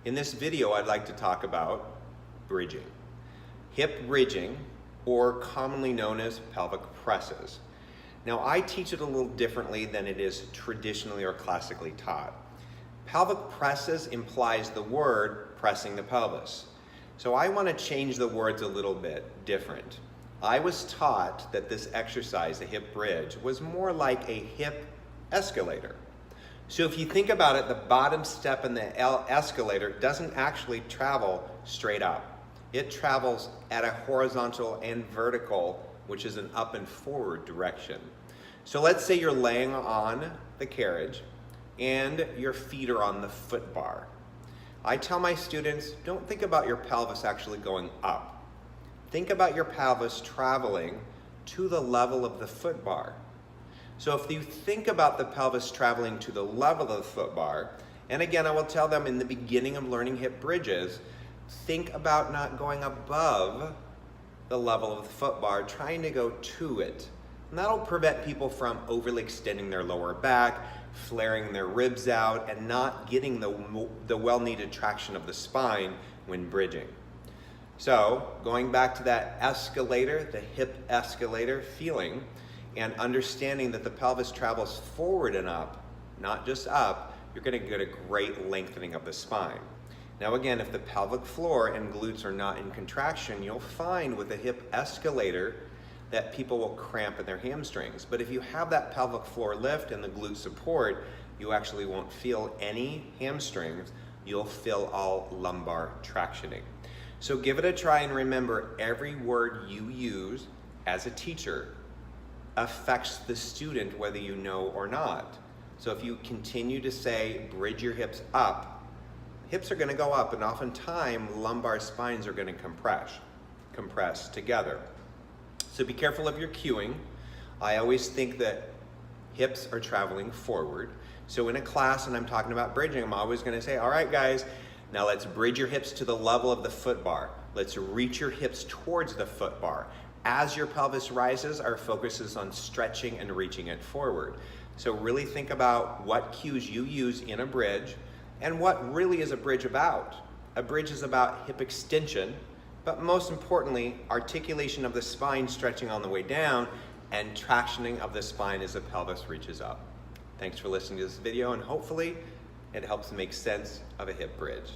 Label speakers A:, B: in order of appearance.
A: In this video, I'd like to talk about bridging. Hip bridging, or commonly known as pelvic presses. Now, I teach it a little differently than it is traditionally or classically taught. Pelvic presses implies the word pressing the pelvis. So I want to change the words a little bit different. I was taught that this exercise, the hip bridge, was more like a hip escalator. So if you think about it, the bottom step in the escalator doesn't actually travel straight up. It travels at a horizontal and vertical, which is an up and forward direction. So let's say you're laying on the carriage and your feet are on the foot bar. I tell my students, don't think about your pelvis actually going up. Think about your pelvis traveling to the level of the foot bar. So if you think about the pelvis traveling to the level of the foot bar, and again, I will tell them in the beginning of learning hip bridges, think about not going above the level of the foot bar, trying to go to it. And that'll prevent people from overly extending their lower back, flaring their ribs out, and not getting the well-needed traction of the spine when bridging. So going back to that escalator, the hip escalator feeling, and understanding that the pelvis travels forward and up, not just up, you're going to get a great lengthening of the spine. Now again, if the pelvic floor and glutes are not in contraction, you'll find with a hip escalator that people will cramp in their hamstrings. But if you have that pelvic floor lift and the glute support, you actually won't feel any hamstrings. You'll feel all lumbar tractioning. So give it a try, and remember, every word you use as a teacher affects the student whether you know or not. So if you continue to say, bridge your hips up, hips are going to go up, and oftentimes lumbar spines are going to compress together. So be careful of your cueing. I always think that hips are traveling forward. So in a class, and I'm talking about bridging, I'm always going to say, all right guys, now let's bridge your hips to the level of the foot bar. Let's reach your hips towards the foot bar. As your pelvis rises, our focus is on stretching and reaching it forward. So really think about what cues you use in a bridge and what really is a bridge about. A bridge is about hip extension, but most importantly, articulation of the spine stretching on the way down and tractioning of the spine as the pelvis reaches up. Thanks for listening to this video, and hopefully it helps make sense of a hip bridge.